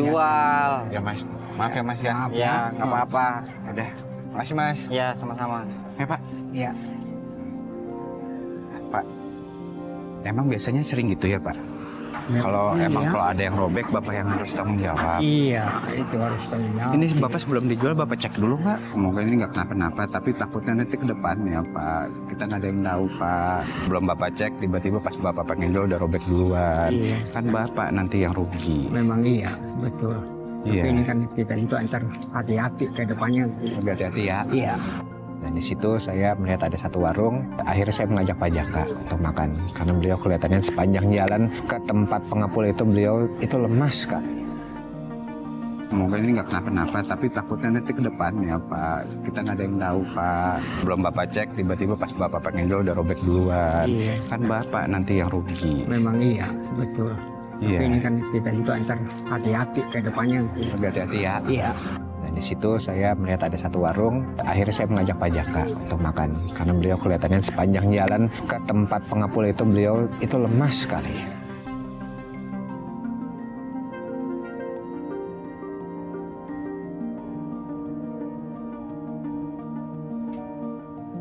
jual. Ya Mas, maaf ya Mas ya. Ya, nggak apa-apa. Udah, makasih Mas. Ya, sama-sama. Ya Pak. Iya. Pak, emang biasanya sering gitu ya Pak? Kalau emang kalau ada yang robek, Bapak yang harus tanggung jawab. Iya, itu harus tanggung jawab. Ini Bapak sebelum dijual, Bapak cek dulu Pak. Semoga ini nggak kenapa-napa, tapi takutnya nanti ke depannya Pak. Kita nggak ada yang tahu Pak. Belum Bapak cek, tiba-tiba pas Bapak pengen jual udah robek duluan. Iya. Kan Bapak nanti yang rugi. Memang iya, betul. Iya. Tapi ini kan kita itu antar hati-hati ke depannya. Lebih hati-hati ya. Iya. Dan di situ saya melihat ada satu warung. Akhirnya saya mengajak Pak Jaka untuk makan. Karena beliau kelihatannya sepanjang jalan ke tempat pengepul itu beliau itu lemas kan. Semoga ini nggak kenapa-napa, tapi takutnya nanti ke depannya Pak. Kita nggak ada yang tahu Pak. Belum Bapak cek, tiba-tiba pas Bapak pengen jual udah robek duluan. Iya. Kan Bapak nanti yang rugi. Memang iya, betul. Iya. Tapi ini kan kita juga antar hati-hati ke depannya. Lebih hati-hati ya. Iya. Dan di situ saya melihat ada satu warung. Akhirnya saya mengajak Pak Jaka untuk makan. Karena beliau kelihatannya sepanjang jalan ke tempat pengepul itu beliau itu lemas sekali.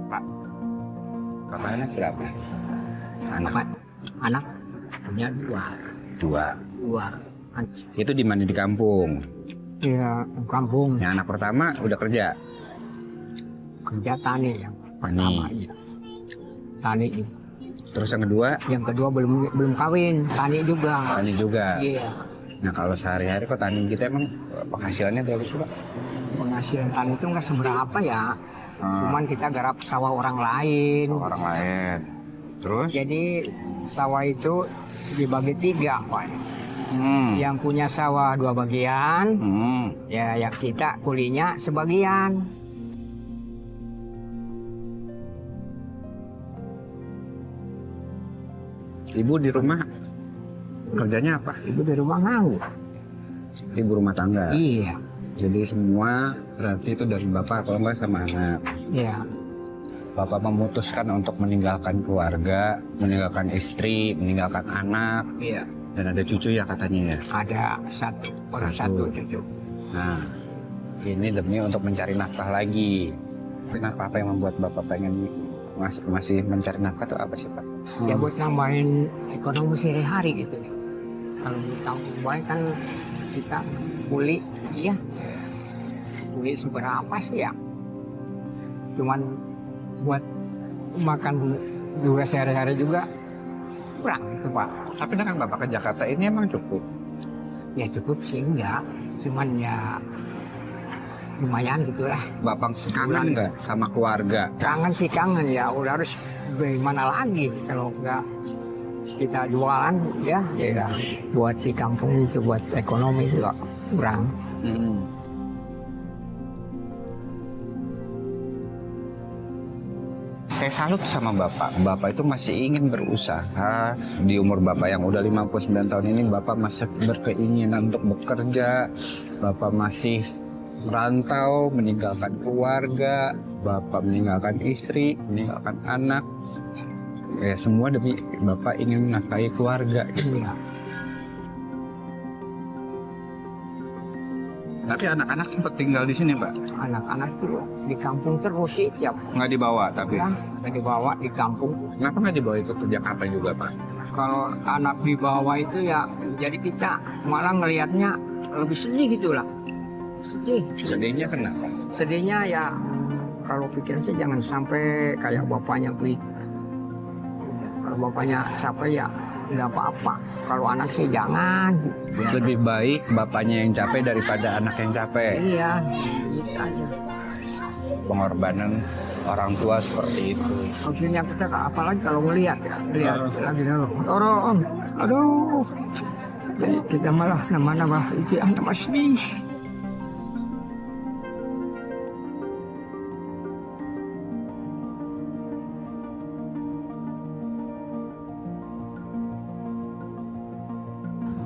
Pak, Bapak anak berapa? Anak. Anak punya dua. Dua. Itu di mana, di kampung? Iya, kampung. Yang anak pertama udah kerja? Kerja tani yang pertama. Iya. Tani itu. Terus yang kedua? Yang kedua belum kawin, tani juga. Tani juga. Iya. Nah kalau sehari-hari kok tani kita emang penghasilannya bagus Pak? Penghasilan tani itu nggak seberapa ya. Cuman kita garap sawah orang lain. Orang lain. Terus? Jadi sawah itu dibagi 3 Pak. Yang punya sawah 2 bagian, ya yang kita kulinya sebagian. Ibu di rumah kerjanya apa? Ibu di rumah nganggur. Ibu rumah tangga. Iya. Jadi semua berarti itu dari bapak kalau nggak sama anak. Iya. Bapak memutuskan untuk meninggalkan keluarga, meninggalkan istri, meninggalkan anak. Iya. Dan ada cucu ya katanya ya? Ada satu cucu. Nah, ini demi untuk mencari nafkah lagi. Kenapa, apa yang membuat Bapak pengen masih mencari nafkah itu apa sih Pak? Ya buat nambahin ekonomi sehari-hari gitu. Kalau di kampung baik kan kita kuli, iya. Kuli seberapa sih ya? Cuman buat makan juga sehari-hari juga kurang itu Pak. Tapi dengan Bapak ke Jakarta ini emang cukup? Ya cukup sih enggak, cuman ya lumayan gitulah. Bapak kangen nggak sama keluarga? Kangen sih kangen ya, udah harus gimana lagi kalau enggak kita jualan ya buat di kampung itu buat ekonomi juga kurang. Saya salut sama Bapak. Bapak itu masih ingin berusaha. Di umur Bapak yang udah 59 tahun ini, Bapak masih berkeinginan untuk bekerja. Bapak masih merantau, meninggalkan keluarga. Bapak meninggalkan istri, meninggalkan anak. Ya semua demi Bapak ingin menafkahi keluarga gitu. Iya. Tapi anak-anak sempat tinggal di sini, Pak? Anak-anak tuh di kampung terus sih tiap Nggak dibawa tapi? ya, dibawa di kampung. Kenapa nggak dibawa itu ke Jakarta juga, Pak? Kalau anak dibawa itu ya jadi kita malah ngelihatnya lebih sedih gitu lah. Sedih. Sedihnya kenapa? Sedihnya ya kalau pikir sih jangan sampai kayak bapaknya begitu. Kalau bapaknya capek ya nggak apa-apa. Kalau anak sih jangan. Lebih baik bapaknya yang capek daripada anak yang capek. Iya, gitu aja. Pengorbanan orang tua seperti itu. Maksudnya kita apalagi kalau ngelihat ya, lihat lagi dorong, aduh, jadi kita malah nama-nama itu yang nama sedih.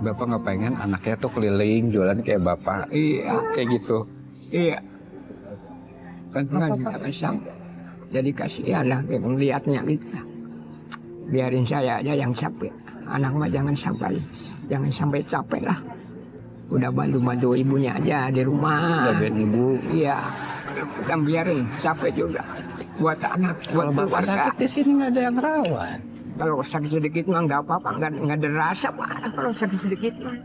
Bapak nggak pengen anaknya tuh keliling jualan kayak Bapak. Iya, Kayak gitu. iya. Kan Nggak bisa. Jadi kasihan lah kayak melihatnya gitu. Biarin saya aja yang capek. Anak mah jangan sampai capek lah. Udah bantu-bantu ibunya aja di rumah. Jagain ibu. Iya. Kan biarin capek juga. Buat anak, buat Kalau bapak keluarga. sakit di sini nggak ada yang rawat. Kalau sakit sedikit mah nggak apa-apa, nggak ada rasa pak. Kalau sakit sedikit mah.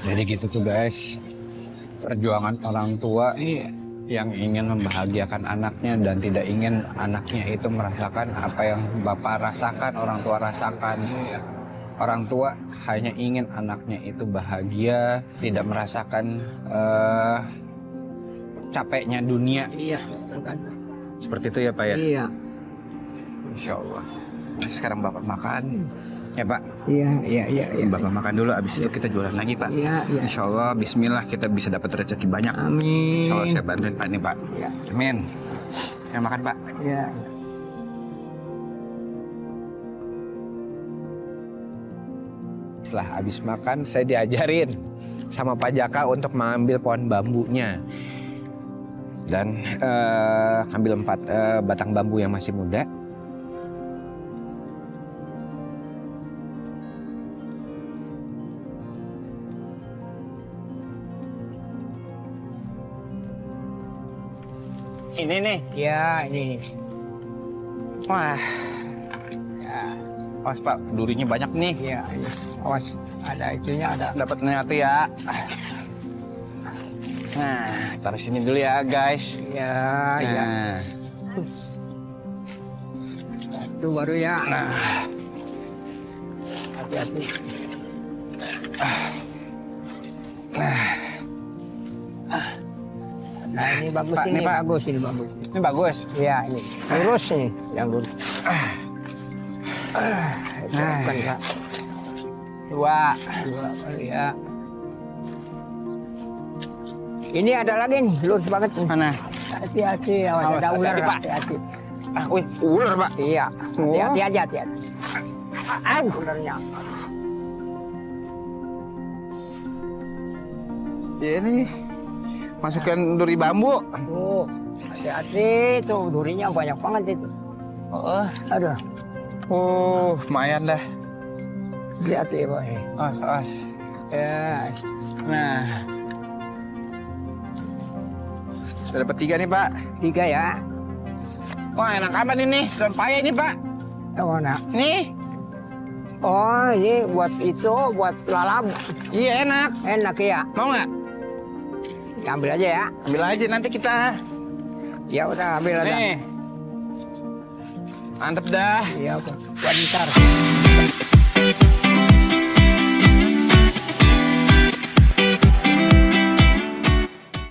Jadi gitu tuh guys, perjuangan orang tua Iya. yang ingin membahagiakan anaknya dan tidak ingin anaknya itu merasakan apa yang bapak rasakan, orang tua rasakan. Orang tua hanya ingin anaknya itu bahagia, tidak merasakan capeknya dunia. Iya. Seperti itu ya Pak ya? Iya. Insya Allah. Nah, sekarang bapak makan. Ya Pak, Iya. Iya. bapak makan dulu, abis itu kita jualan lagi Pak. Iya. Insya Allah, bismillah kita bisa dapat rezeki banyak. Amin. Insya Allah saya bantuin Pak ini Pak. Iya. Amin. Ya makan Pak. Iya. Setelah habis makan, saya diajarin sama Pak Jaka untuk mengambil pohon bambunya. Dan ambil 4 batang bambu yang masih muda. Ini nih. Iya, ini. Wah, Ya. Mas Pak, durinya banyak nih. Iya. Awas, ada itunya ada. Dapat nanti ya. Nah, taruh sini dulu ya guys. Iya. Iya. Nah, Itu baru ya. nah. Hati-hati. Nah ini bagus, Pak, ini nih, Pak. bagus, ini bagus. Ini bagus. Iya, ini lurus nih, yang lurus. Nah. Bukan, Kak. 2. Dua kali ya. Ini ada lagi nih, lurus banget nih. Mana? Hati-hati, awas Awas, ada ular, hati-hati, Pak. hati-hati. Ah, wih, ular Pak. Iya, Oh. hati-hati aja, hati-hati. Ularnya. Ya ini masukkan duri bambu. Tuh, hati-hati, tuh durinya banyak banget itu. Oh, Aduh, lumayan dah. hati-hati, boy. As. Ya, Nah, sudah dapat 3 nih Pak. 3 ya. Wah, enak amat ini. Daun paya ini Pak. Yang mana? Nih. Oh, ini buat itu, buat lalap. Iya enak. Enak ya. Mau nggak? Ambil aja ya. Ambil aja nanti kita. Ya udah, ambil aja. Nih. Mantep dah. Iya, buat ntar.